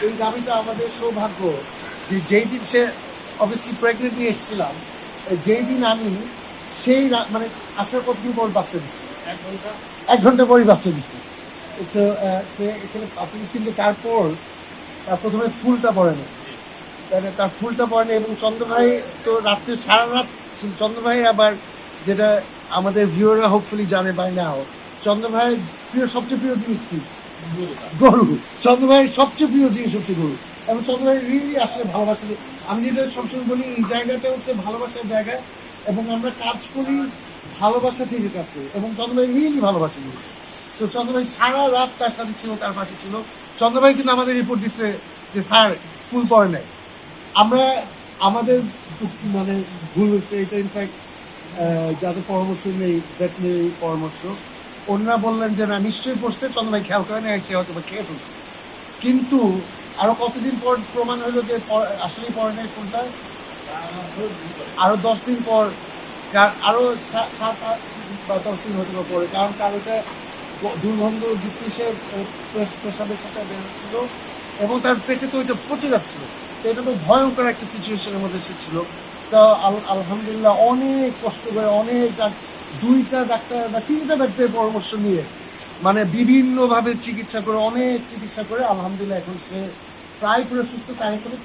এই গাভীটা আমাদের সৌভাগ্য যে যেই দিন সে অবভিয়াসলি প্রেগনেন্ট নিয়ে এসেছিলাম, যেই দিন আমি সেই মানে আসার কতদিন পর বাচ্চা দিচ্ছি, 1 ঘন্টা পরই বাচ্চা দিচ্ছি। সে এখানে বাচ্চা দিচ্ছি, কিন্তু তারপর তার প্রথমে ফুলটা পড়ে না, তার ফুলটা পড়ে না। এবং চন্দ্র ভাই তো রাত্রে সারা রাত, চন্দ্র ভাই আবার যেটা আমাদের ভিউয়াররা হোপফুলি জানে বাই নাও, চন্দ্র ভাইয়ের সবচেয়ে প্রিয় জিনিস কি? গরু। চন্দ্র ভাইয়ের সবচেয়ে প্রিয় জিনিস হচ্ছে গরু। এবং চন্দ্র ভাই রিয়েলি আসলে ভালোবাসে। আমি যেটা সবসময় বলি, এই জায়গাটা হচ্ছে ভালোবাসার জায়গা, এবং আমরা কাজ করি ভালোবাসা থেকে কাজ করি, এবং চন্দ্র ভাই রিয়েলি ভালোবাসে গরু। তো চন্দ্র ভাই সারা রাত তার সাথে ছিল, তার পাশে ছিল। চন্দ্র ভাই কিন্তু আমাদের রিপোর্ট দিচ্ছে যে স্যার ফুল পড়ে নাই। আমরা আমাদের মানে ভুল হচ্ছে এটা, ইনফ্যাক্ট যাদের পরামর্শ নেই, ভেটেরিনারি পরামর্শ, ওনারা বললেন যে না নিশ্চয়ই পড়ছে, চন্দ্র ভাই খেয়াল করে না, সে হয়তো খেয়ে ফেলছে। কিন্তু আরো কতদিন পর প্রমাণ হলো যে আসলেই পড়ে নাই ফুলটা। আরো 10 দিন পর, আরো 7-8 বা 10 দিন হতে পরে, কারণ তার ওটা দুর্গন্ধ যুক্ত সে পেশাবের সাথে বেরোচ্ছিল, এবং তার পেটে তো ওইটা পচে যাচ্ছিল। তো এটা তো ভয়ঙ্কর একটা সিচুয়েশনের মধ্যে সে ছিল। তা আলহামদুলিল্লাহ অনেক কষ্ট করে, অনেক 2টা ডাক্তার বা 3টা ডাক্তারের পরামর্শ নিয়ে, মানে বিভিন্নভাবে চিকিৎসা করে, অনেক চিকিৎসা করে আলহামদুলিল্লাহ এখন সে প্রায় পুরো সুস্থ। তাই করে